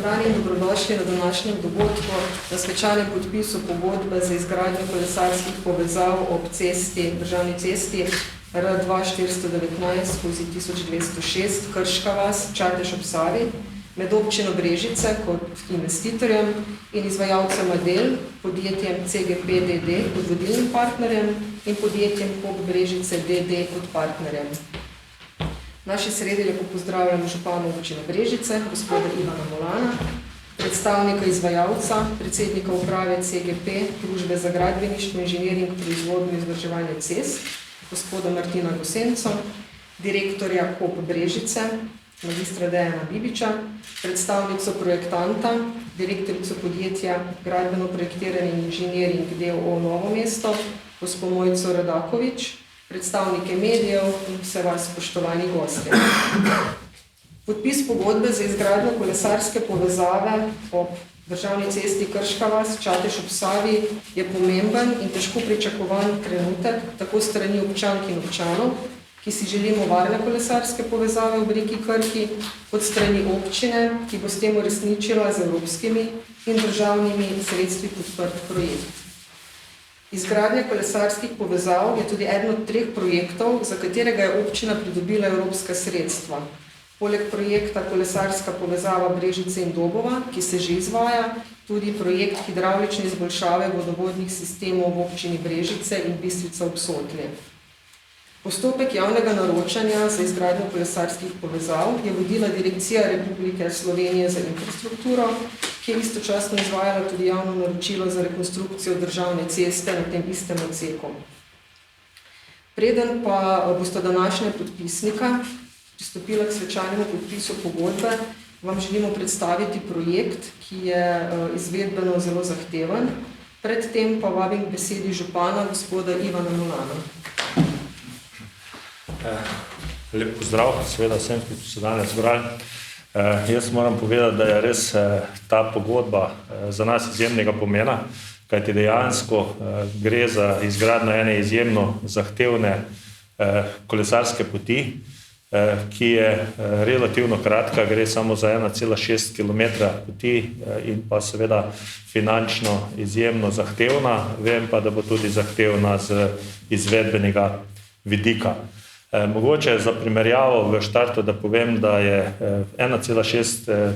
Spoštovani in dobrodošli na današnjem dogodku na svečanem podpisu pogodbe za izgradnjo kolesarskih povezav ob cesti, državni cesti R2-419/1206 Krška vas, Čatež ob Savi, med občino Brežice kot investitorjem in izvajalcema del, podjetjem CGP DD kot vodilnim partnerjem in podjetjem KOP Brežice DD kot partnerjem. V naši sredi lepo pozdravljamo župana občine Brežice, gospoda Ivana Molana, predstavnika izvajalca, predsednika uprave CGP, Družbe za gradbeništvo, inženiring, proizvodnjo in vzdrževanje cest, gospoda Martina Gosenco, direktorja KOP Brežice, magistra Dejana Bibiča, predstavnico projektanta, direktorico podjetja Gradbeno projektiranje in inženiring d.o.o. Novo mesto, gospod Mojco Radakovič, predstavnike medijev in vse vas spoštovani gostje. Podpis pogodbe za izgradnjo kolesarske povezave ob državni cesti Krška vas, Čatež ob Savi je pomemben in težko pričakovan trenutek, tako strani občank in občanov, ki si želimo varne kolesarske povezave ob reki Krki, kot strani občine, ki bo s tem uresničila z evropskimi in državnimi sredstvi podprt projekt. Izgradnja kolesarskih povezav je tudi eden od 3 projektov, za katerega je občina pridobila evropska sredstva. Poleg projekta kolesarska povezava Brežice in Dobova, ki se že izvaja, tudi projekt hidravlične izboljšave vodovodnih sistemov v občini Brežice in Bistrica ob Sotli. Postopek javnega naročanja za izgradnjo kolesarskih povezav je vodila Direkcija Republike Slovenije za infrastrukturo, ki je istočasno izvajala tudi javno naročilo za rekonstrukcijo državne ceste na tem istem odseku. Preden pa bosta današnja podpisnika pristopila k svečanemu podpisu pogodbe, vam želimo predstaviti projekt, ki je izvedbeno zelo zahteven. Predtem pa vabim k besedi župana, gospoda Ivana Molana. Lep pozdrav, seveda vsem, ki so danes zbrali. Jaz moram povedati, da je res ta pogodba za nas izjemnega pomena, kajti dejansko gre za izgradnjo ene izjemno zahtevne kolesarske poti, ki je relativno kratka, gre samo za 1,6 km poti in pa seveda finančno izjemno zahtevna, vem pa, da bo tudi zahtevna z izvedbenega vidika. Mogoče za primerjavo v štartu, da povem, da je 1,6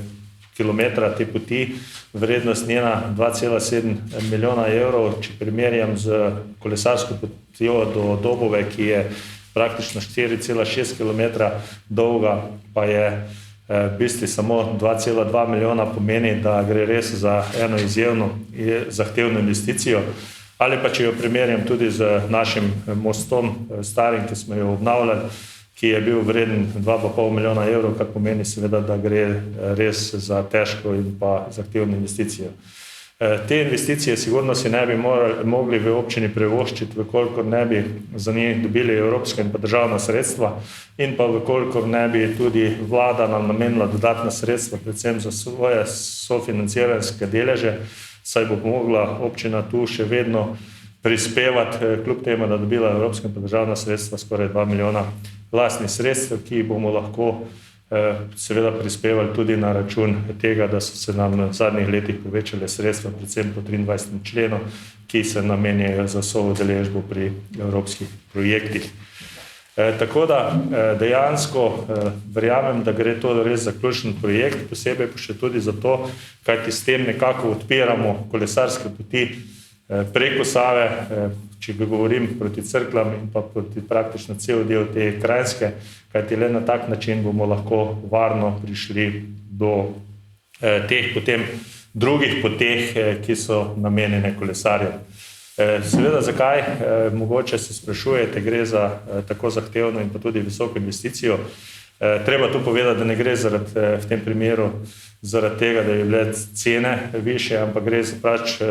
km te poti, vrednost njena 2,7 milijona evrov, če primerjam z kolesarsko potjo do Dobove, ki je praktično 4,6 km dolga, pa je v bistvu samo 2,2 milijona, pomeni, da gre res za eno izjemno zahtevno investicijo. Ali pa če jo primerjam tudi z našim mostom starim, ki smo jo obnavljali, ki je bil vreden 2,5 milijona evrov, kar pomeni seveda, da gre res za težko in pa zahtevno investicijo. Te investicije sigurno si ne bi mogli v občini privoščiti, vkolikor ne bi za njih dobili evropska in pa državna sredstva in pa vkolikor ne bi tudi vlada nam namenila dodatna sredstva, predvsem za svoje sofinanciranske deleže, saj bo mogla občina tu še vedno prispevati, kljub temu, da dobila evropska in državna sredstva, skoraj 2 milijona lastnih sredstev, ki bomo lahko seveda prispevali tudi na račun tega, da so se nam v zadnjih letih povečale sredstva, predvsem po 23. členu, ki se namenjajo za soudeležbo pri evropskih projektih. Tako da dejansko verjamem, da gre to res za ključen projekt, posebej pa še tudi zato, kajti s tem nekako odpiramo kolesarske poti preko Save, če govorim proti Cerkljam in pa proti praktično cel del te Kranjske, kajti le na tak način bomo lahko varno prišli do teh potem drugih poteh, ki so namenjene kolesarjem. Seveda, zakaj? Mogoče se sprašujete, gre za tako zahtevno in pa tudi visoko investicijo. Treba tu povedati, da ne gre v tem primeru zaradi tega, da je bile cene više, ampak gre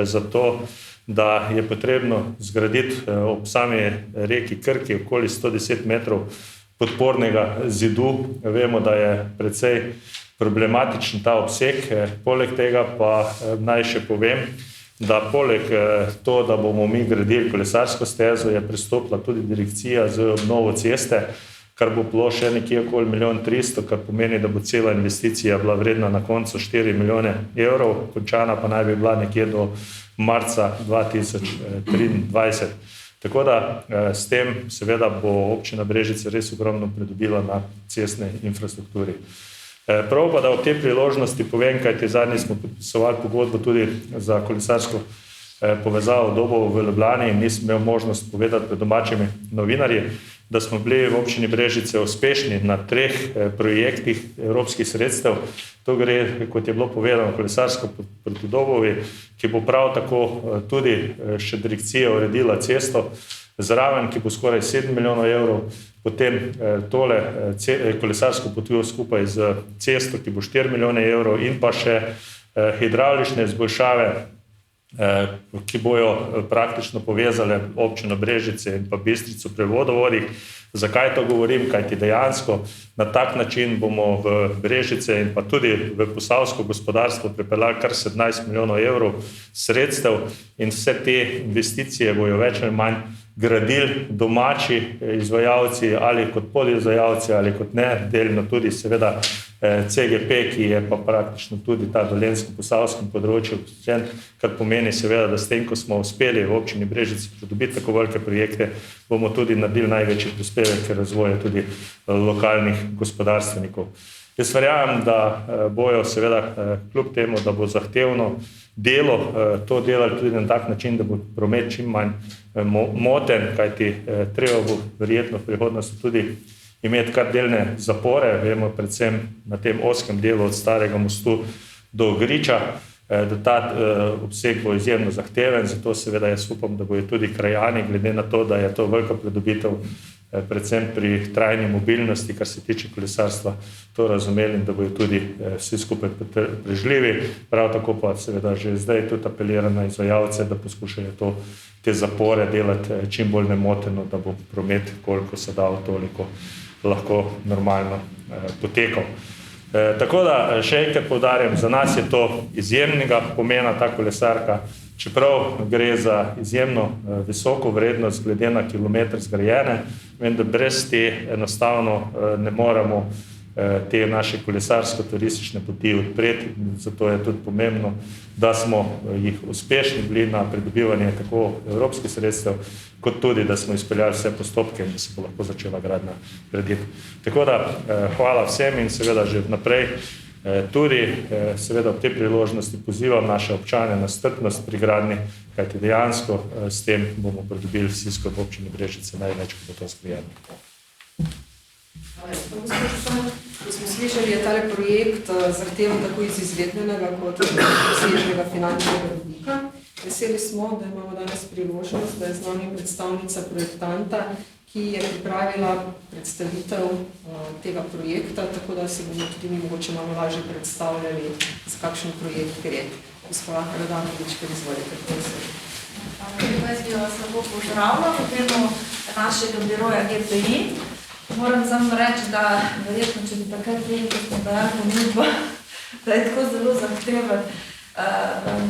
za to, da je potrebno zgraditi ob sami reki Krki okoli 110 metrov podpornega zidu. Vemo, da je precej problematičen ta obseg. Poleg tega pa naj še povem, da poleg to, da bomo mi gradili kolesarsko stezo, je pristopila tudi direkcija z obnovo ceste, kar bo bilo še nekje okoli 1 300 000, kar pomeni, da bo cela investicija bila vredna na koncu 4 milijone evrov, končana pa naj bi bila nekje do marca 2023. Tako da s tem seveda bo občina Brežice res ogromno pridobila na cestnej infrastrukturi. Prav pa, da ob te priložnosti povem, kajti zadnji smo podpisovali pogodbo tudi za kolesarsko povezavo Dobovo v Ljubljani in nisem imel možnost povedati pred domačimi novinarji, da smo bili v občini Brežice uspešni na 3 projektih evropskih sredstev. To gre, kot je bilo povedano, kolesarsko proti Dobovi, ki bo prav tako tudi še direkcija uredila cesto zraven, ki bo skoraj 7 milijonov evrov, potem tole kolesarsko potjo skupaj z cesto, ki bo 4 milijone evrov in pa še hidravlične izboljšave, ki bojo praktično povezale občino Brežice in pa Bistrico pri vodovodih. Zakaj to govorim? Kajti dejansko na tak način bomo v Brežice in pa tudi v posavsko gospodarstvo pripeljali kar 17 milijonov evrov sredstev in vse te investicije bojo več ali manj gradili domači izvajalci ali kot podizvajalci ali kot ne, delno tudi seveda CGP, ki je pa praktično tudi ta dolenjsko-posavskem področju, kar pomeni seveda, da s tem, ko smo uspeli v občini Brežice pridobiti tako velike projekte, bomo tudi naredili največji prispevek k razvoju tudi lokalnih gospodarstvenikov. Jaz verjamem, da bojo seveda kljub temu, da bo zahtevno delo, to delali tudi na tak način, da bo promet čim manj moten, kajti treba bo verjetno v prihodnosti tudi imeti kar delne zapore, vemo predvsem na tem oskem delu od Starega mostu do Griča, da ta obseg bo izjemno zahteven, zato seveda jaz upam, da bojo tudi krajani, glede na to, da je to velika pridobitev, predvsem pri trajni mobilnosti, kar se tiče kolesarstva, to razumeli in da bojo tudi vsi skupaj prežljivi. Prav tako pa seveda že zdaj tudi apelira na izvajalce, da poskušajo te zapore delati čim bolj nemoteno, da bo promet, koliko se da toliko lahko normalno potekal. Tako da še enkrat poudarjam, za nas je to izjemnega pomena ta kolesarka, čeprav gre za izjemno visoko vrednost glede na kilometr zgrajene, vendar brez te enostavno ne moremo te naše kolesarsko-turistične poti odpreti, zato je tudi pomembno, da smo jih uspešni bili na pridobivanje tako evropskih sredstev, kot tudi, da smo izpeljali vse postopke in da se bo lahko začela gradnja graditi. Tako da hvala vsem in seveda že naprej tudi seveda ob te priložnosti pozivam naše občane na strpnost pri gradnji, kajti dejansko s tem bomo pridobili vsi skupaj občini Brežice največ, ko bo to zgrajeno. Ko smo slišali, je tale projekt zahteven tako iz izvedbenega kot obsežnega finančnega vidika. Veseli smo, da imamo danes priložnost, da je z nami predstavnica projektanta, ki je pripravila predstavitev tega projekta, tako da si bomo tudi mi mogoče malo lažje predstavljali, za kakšen projekt gre. Gospa Radanovič, kar izvolite. Jaz bi vas lahko pozdravila v imenu našega biroja GPI. Moram samo reči, da verjetno, če bi takrat vedeli, da smo dajali ponudbo, da je tako zelo zahteven.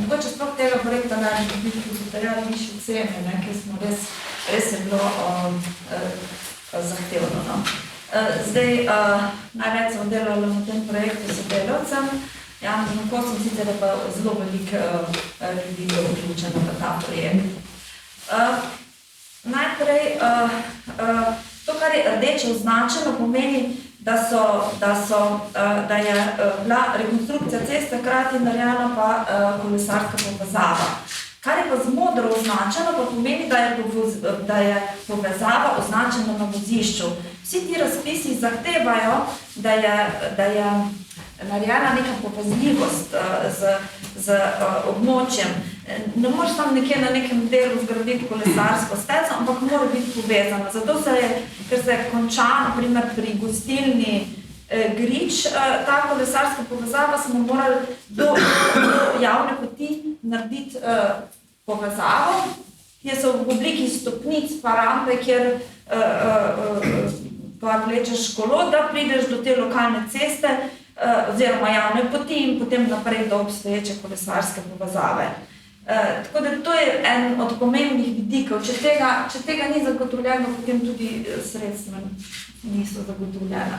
Mogoče sploh tega projekta ne bi biti, ko so dajali višje cene, ker smo res je bilo zahtevno. Zdaj, največ smo delali na tem projektu s delavcem. Janom Kosom sicer je pa zelo veliko ljudi vključeno v ta projekt. Najprej, to, kar je rdeče označeno, pomeni, da je bila rekonstrukcija ceste hkrati narejena pa kolesarska povezava. Kar je pa z modro označeno, pa pomeni, da je povezava označena na vozišču. Vsi ti razpisi zahtevajo, da je narejena neka povezljivost z območjem. Ne moreš tam nekje na nekem delu zgraditi kolesarsko stezo, ampak mora biti povezana. Zato ker se je končala, na primer pri gostilni Grič, ta kolesarska povezava, smo morali do javne poti narediti povezavo, ki so v obliki stopnic pa rampe, kjer pa vlečeš kolo, da prideš do te lokalne ceste oziroma javne poti in potem naprej do obstoječe kolesarske povezave. Tako da to je en od pomembnih vidikov. Če tega ni zagotovljeno, potem tudi sredstva niso zagotovljene.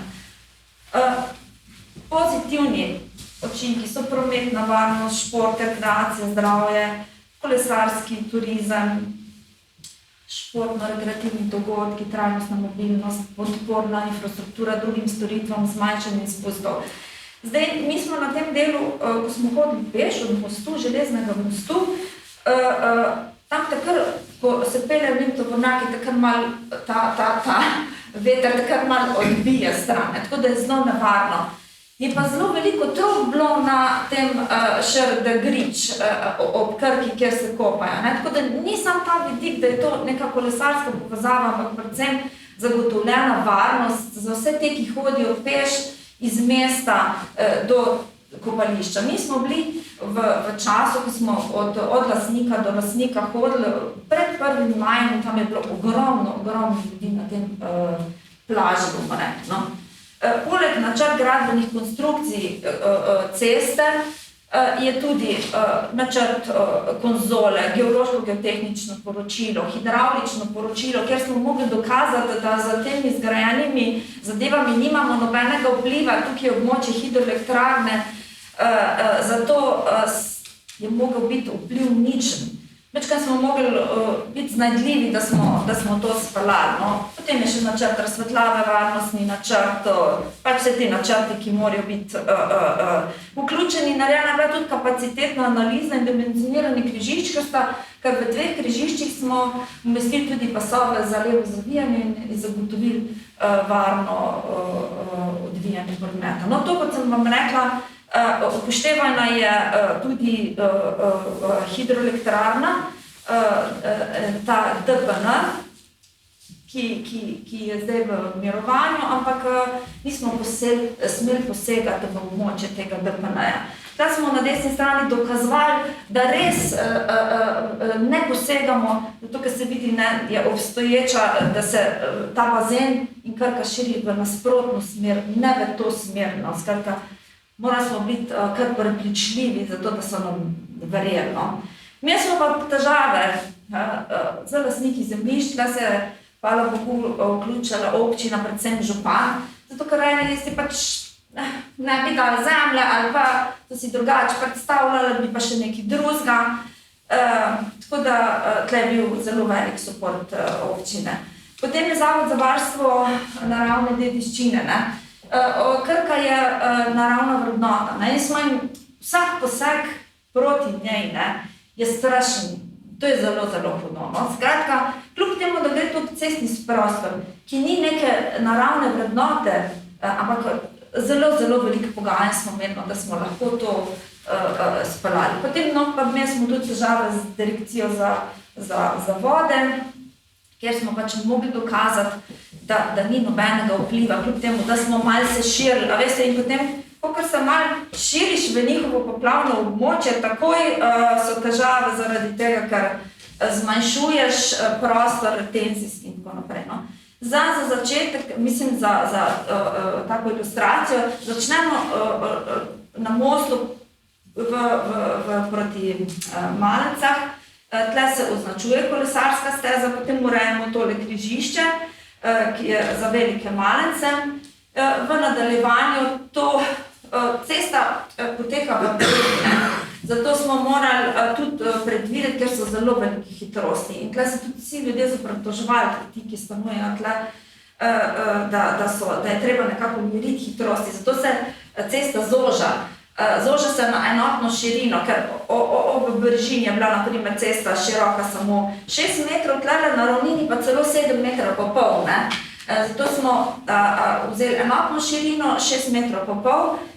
Pozitivni učinki so prometna varnost, šport, rekreacija, zdravje, kolesarski turizem, športno-rekreativni dogodki, trajnostna mobilnost, podporna infrastruktura drugim storitvam, zmanjšanje izpustov. Zdaj, mi smo na tem delu, ko smo hodili peš od mostu, železnega mostu, tam takrat, ko se pelje v njim tovornjaki, takrat malo ta veter takrat malo odbija strane, tako da je zelo nevarno. Je pa zelo veliko otrok bilo na tem Šrd Grič ob Krki, kjer se kopajo. Tako da ni sam ta vidik, da je to neka kolesarska povezava, ampak predvsem zagotovljena varnost za vse te, ki hodijo peš iz mesta do kopališča. Mi smo bili v času, ko smo od lastnika do lastnika hodili pred 1. majem, tam je bilo ogromno ljudi na tem plaži, bomo rekli, no. Poleg načrt gradbenih konstrukcij ceste je tudi načrt konzole, geološko-geotehnično poročilo, hidravlično poročilo, kjer smo mogli dokazati, da za temi zgrajenimi zadevami nimamo nobenega vpliva, tukaj je območje hidroelektrarne, zato je mogel biti vpliv ničen. Večkrat smo mogli biti znajdljivi, da smo to speljali. No. Potem je še načrt razsvetljave, varnostni načrt, pač vse te načrti, ki morajo biti vključeni. Narejena je bila tudi kapacitetna analiza in dimenzioniranje križišč, ker v 2 križiščih smo umestili tudi pasove za levo zavijanje in zagotovili varno odvijanje prometa. No, to, kot sem vam rekla, upoštevana je tudi hidroelektrarna, ta DPN, ki je zdaj v mirovanju, ampak nismo smeli posegati v območje tega DPN-ja. Zdaj smo na desni strani dokazovali, da res ne posegamo, zato ker se vidi, je obstoječa, da se ta bazen in Krka širi v nasprotno smer, ne v to smer. Skratka, morali smo biti kar prepričljivi, zato da so nam verjeli. Mi smo pa težave z lastniki zemljišč, da se hvala Bogu vključila občina, predvsem župan, zato ker eni si pač ne bi dali zemlje ali pa to si drugače predstavljali, bi pa še nekaj drugega. Tako da tle je bil zelo velik support občine. Potem je Zavod za varstvo naravne dediščine. Krka je naravna vrednota. Vsak poseg proti njej je strašen. To je zelo hudo. Skratka, kljub temu, da gre tudi cestni prostor, ki ni neke naravne vrednote, ampak zelo veliko pogajanj smo imeli, da smo lahko to speljali. Potem pa imeli smo tudi težave z direkcijo za vode, kjer smo pač mogli dokazati, da ni nobenega vpliva, kljub temu, da smo malo se širili. A veste, in potem, ko se malo širiš v njihovo poplavno območje, takoj so težave zaradi tega, ker zmanjšuješ prostor retenzijski in tako naprej. No. Za začetek, mislim, za tako ilustracijo, začnemo na mostu proti Malencah. Tle se označuje kolesarska steza, potem urejamo tole križišče, ki je za Velike Malence. V nadaljevanju to cesta poteka v Belgiji, zato smo morali tudi predvideti, ker so zelo velike hitrosti. In tle se tudi vsi ljudje zapretoževali, ti, ki stanujejo tle, da je treba nekako umiriti hitrosti. Zato se cesta zoža. Zoža se na enotno širino, ker ob Bržini je bila na primer cesta široka samo 6 metrov, tlele na ravnini pa celo 7,5 metra. Zato smo vzeli enotno širino 6,5 metra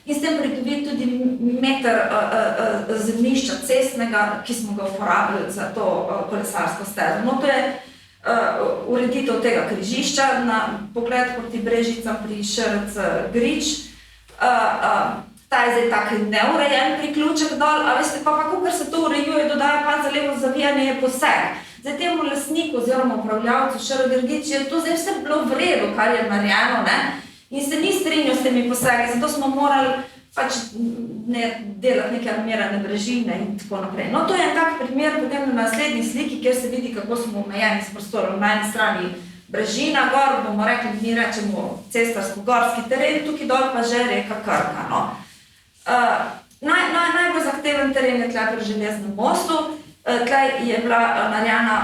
in s tem pridobili tudi meter zemljišča cestnega, ki smo ga uporabili za to kolesarsko stezo. No, to je ureditev tega križišča, na pogled proti Brežicam pri Šrd Grič. Ta je zdaj tak neurejen priključek dol, a veste pa kako, ker se to urejuje, dodaja pa za levo zavijanje je poseg. Zdaj temu lastniku oziroma upravljavcu Šrd Grič je to zdaj vse bilo v redu, kar je narejeno, in se ni strinjal s temi posegi, zato smo morali pač delati neke armirane brežine in tako naprej. No, to je en tak primer potem na naslednji sliki, kjer se vidi, kako smo omejeni s prostorom. Na eni strani brežina, gor bomo rekli, mi rečemo cestarsko-gorski teren, tukaj dol pa že reka Krka. No. Najbolj zahteven teren je tle pri Železnem mostu. Tlej je bila narejena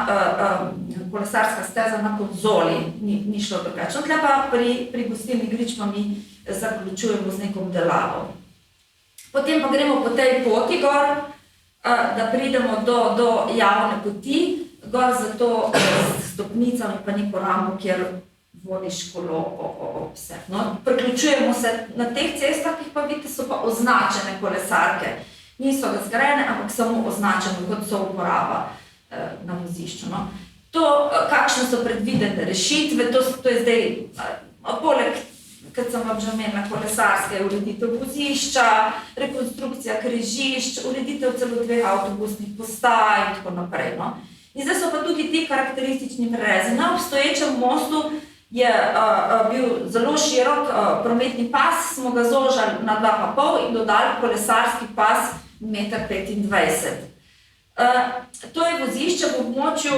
kolesarska steza na konzoli, ni šlo drugače. Tle pa pri gostilni Grič pa mi zaključujemo z neko obdelavo. Potem pa gremo po tej poti gor, da pridemo do javne poti, gor za to stopnicami pa neko rambo, kjer vodiš kolo ob vse. No, priključujemo se na teh cestah, ki pa vidite, so pa označene kolesarke. Niso ga zgrajene, ampak samo označene, kot so uporaba na vozišču. No. To, kakšne so predvidene rešitve, to je zdaj, poleg, kot sem vam že omenila, kolesarske, ureditev vozišča, rekonstrukcija križišč, ureditev celo 2 avtobusnih postaj in tako naprej. No. In zdaj so pa tudi ti karakteristični prerezi. Na obstoječem mostu je bil zelo širok prometni pas, smo ga zožali na 2,5 in dodali kolesarski pas 1,25 m. To je vozišče v območju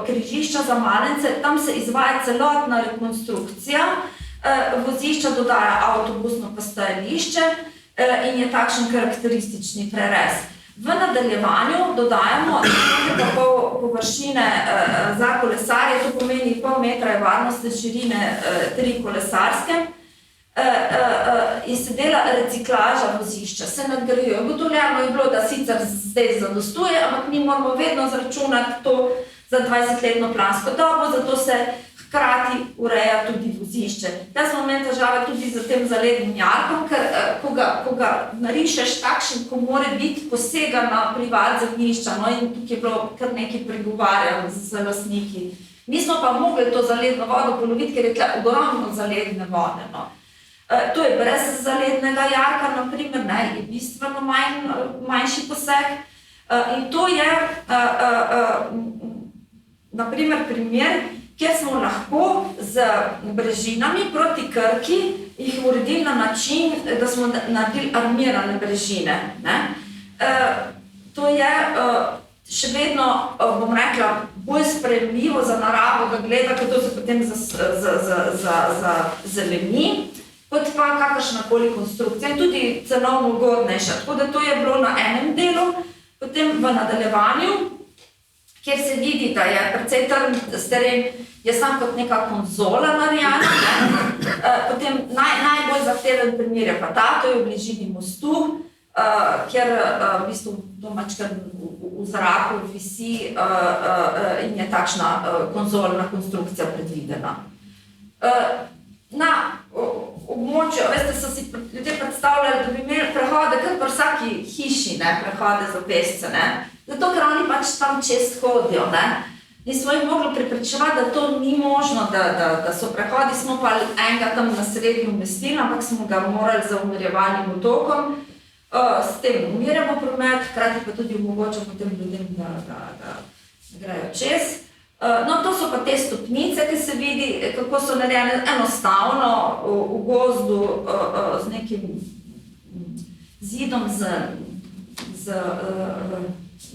križišča za Malence, tam se izvaja celotna rekonstrukcija, vozišča dodaja avtobusno postajališče in je takšen karakteristični prerez. V nadaljevanju dodajamo pol površine za kolesarje, to pomeni pol metra je varnostne širine 3 kolesarske in se dela reciklaža vozišča, se nadgrajuje. Ugotovljeno je bilo, da sicer zdaj zadostuje, ampak mi moramo vedno zračunati to za 20-letno plansko dobo, zato se hkrati ureja tudi vozišče. Zdaj smo imeli težave tudi z tem zalednim jarkom, ker ko ga narišeš takšen, ko mora biti posega na privat zemljišča, no, in tukaj je bilo kar nekaj pregovarjano z lastniki. Mi smo pa mogli to zaledno vodo poloviti, ker je tle ogromno zaledne vode. No. To je brez zalednega jarka, naprimer, ne, je bistveno manjši poseg. In to je, naprimer, primer, kjer smo lahko z brežinami proti Krki jih uredili na način, da smo naredili armirane brežine. Ne. To je še vedno, bom rekla, bolj sprejemljivo za naravo, da gleda, ker to se potem zeleni, kot pa kakršnakoli konstrukcija in tudi cenovno ugodnejša. Tako da to je bilo na enem delu, potem v nadaljevanju, kjer se vidi, da je precej trn teren, je sam kot neka konzola narejena. Potem najbolj zahteven primer je pa ta, to je v bližini mostu, kjer v bistvu domačka v zraku visi in je takšna konzolna konstrukcija predvidena. Na območju, veste, so si ljudje predstavljali, da bi imeli prehode, kot pri vsaki hiši, ne, prehode za pešce, ne. Zato, ker oni pač tam čez hodijo, ne. In smo jih mogli prepričevati, da to ni možno, da so prehodi, smo pa enega tam na sredi umestili, ampak smo ga morali za umirjevalnim otokom. S tem umirjamo promet, hkrati pa tudi omogočamo tem ljudem, da grejo čez. No, to so pa te stopnice, ki se vidi, kako so narejene enostavno v gozdu z nekim zidom, z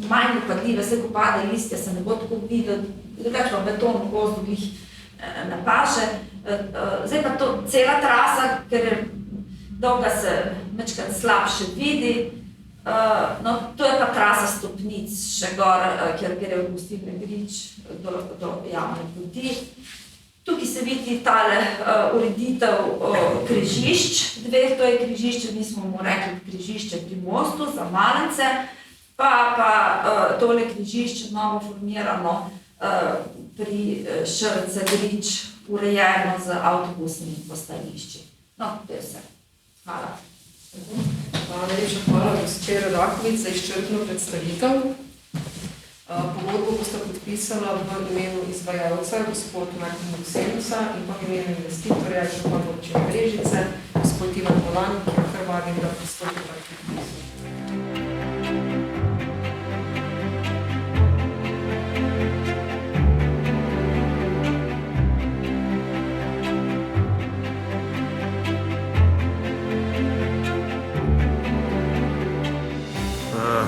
manj upadljive, se ko pade listje, se ne bo tako videti, drugače pa beton v gozdu jih ne paše. Zdaj pa to cela trasa, ker je dolga, se večkrat slabše vidi. No, to je pa trasa stopnic še gor, kjer gre v gostilni Grič do javne poti. Tukaj se vidi tale ureditev križišč, to je križišče, mi smo mu rekli križišče pri mostu za Malence, pa tole križišče novo formirano pri ŠRC Grič, urejeno z avtobusnimi postajališči. No, to je vse. Hvala. Najlepša hvala, gospe Radakovič, za izčrpno predstavitev. Pogodbo boste podpisala v imenu izvajalca, gospod Martin Moksenusa, in pa v imenu investitorja, župan občine Brežice, gospod Ivan Bolan, ki je kar vabim, da pristopi v podpis.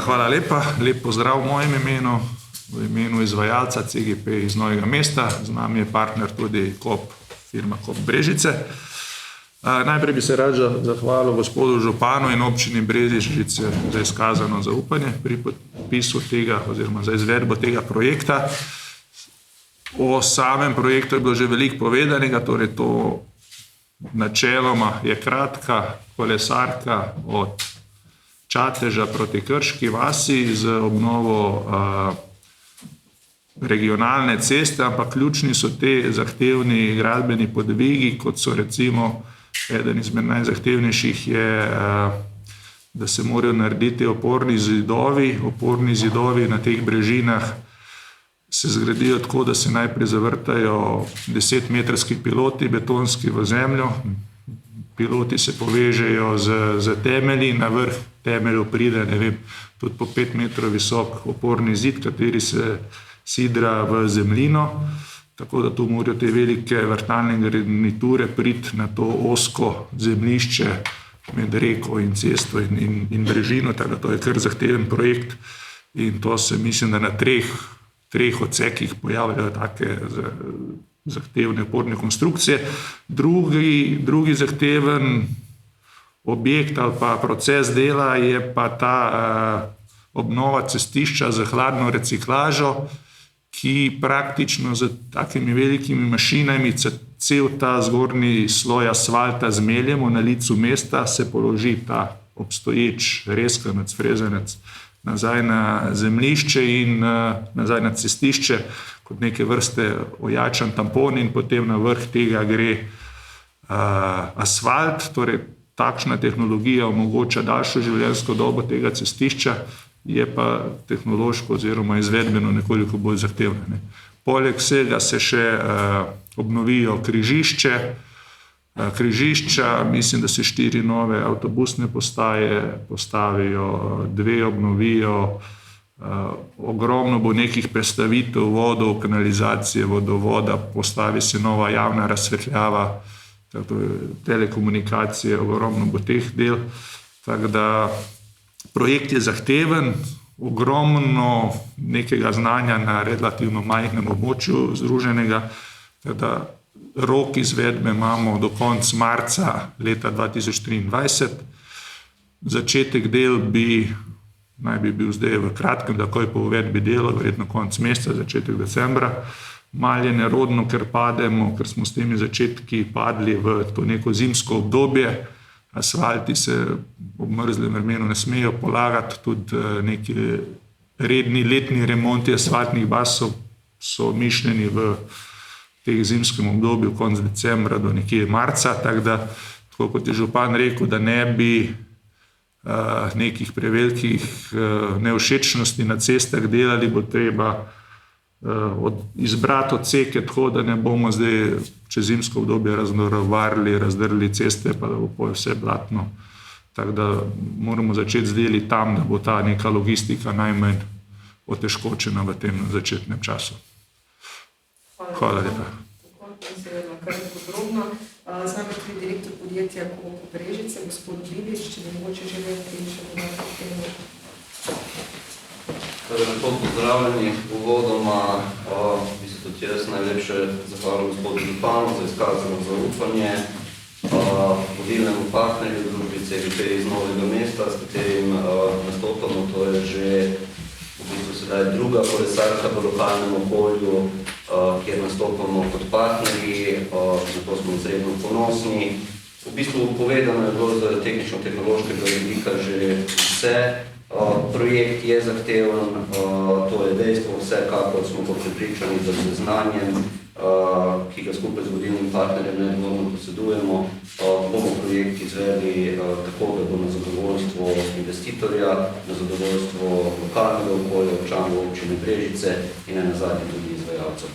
Hvala lepa, lep pozdrav v mojem imenu v imenu izvajalca CGP iz Novega mesta. Z nami je partner tudi firma KOP Brežice. Najprej bi se rad zahvalil gospodu županu in občini Brežice za izkazano zaupanje pri podpisu tega oziroma za izvedbo tega projekta. O samem projektu je bilo že veliko povedanega, torej to načeloma je kratka kolesarka od Čateža proti Krški vasi z obnovo regionalne ceste, ampak ključni so te zahtevni gradbeni podvigi, kot so recimo eden izmed najzahtevnejših je, da se morajo narediti oporni zidovi. Oporni zidovi na teh brežinah se zgradijo tako, da se najprej zavrtajo 10-metrski piloti betonski v zemljo. Piloti se povežejo z temelji, na vrh temeljev pride, ne vem, tudi po 5 metrov visok oporni zid, kateri se sidra v zemljino, tako da tu morajo te velike vrtalne garniture priti na to ozko zemljišče med reko in cesto in brežino, tako da to je kar zahteven projekt in to se mislim, da na treh odsekih pojavljajo take zahtevne oporne konstrukcije. Drugi zahteven objekt ali pa proces dela je pa ta obnova cestišča z hladno reciklažo, ki praktično z takimi velikimi mašinami cel ta zgornji sloj asfalta zmeljemo na licu mesta, se položi ta obstoječ rezkanec, frezanec nazaj na zemljišče in nazaj na cestišče kot neke vrste ojačan tampon in potem na vrh tega gre asfalt. Torej, takšna tehnologija omogoča daljšo življenjsko dobo tega cestišča, je pa tehnološko oziroma izvedbeno nekoliko bolj zahtevna. Poleg vsega se še obnovijo križišča, mislim, da se 4 nove avtobusne postaje postavijo, 2 obnovijo, ogromno bo nekih prestavitev vodov, kanalizacije, vodovoda, postavi se nova javna razsvetljava, telekomunikacije, ogromno bo teh del. Tako da projekt je zahteven, ogromno nekega znanja na relativno majhnem območju združenega, tako da rok izvedbe imamo do konca marca leta 2023. Začetek del naj bi bil zdaj v kratkem, takoj po uvedbi dela, verjetno konec meseca, začetek decembra. Malo je nerodno, ker smo s temi začetki padli v to neko zimsko obdobje. Asfalti se ob mrzlem vremenu ne smejo polagati, tudi neki redni letni remonti asfaltnih baz so mišljeni v teh zimskem obdobju, konec decembra do nekje marca, tako da, tako kot je župan rekel, da ne bi nekih prevelikih nevšečnosti na cestah delali, bo treba izbrati odseke tako, da ne bomo zdaj čez zimsko obdobje razdrli ceste, pa da bo vse blatno. Tako da moramo začeti z deli tam, da bo ta neka logistika najmanj otežkočena v tem začetnem času. Hvala lepa. Seveda, kar podrobno. Z nami tudi direktor podjetja KOP Brežice, gospod Bibič, če bi mogoče želeli še dodati k temu. Lepo pozdravljeni. Uvodoma bi se tudi jaz najlepše zahvalil gospodu županu za izkazano zaupanje, vodilnemu partnerju družbi CGP iz Novega mesta, s katerim nastopamo, to je že v bistvu sedaj druga kolesarka v lokalnem okolju, kjer nastopamo kot partnerji, zato smo izredno ponosni. V bistvu povedano je bilo z tehnično-tehnološkega vidika že vse. Projekt je zahteven, to je dejstvo, vsekakor smo pa prepričani, da z znanjem, ki ga skupaj z vodilnim partnerjem nedvomno posedujemo, bomo projekt izvedli tako, da bo na zadovoljstvo investitorja, na zadovoljstvo lokalnega okolja, občanov občine Brežice in nazadnje tudi izvajalcev.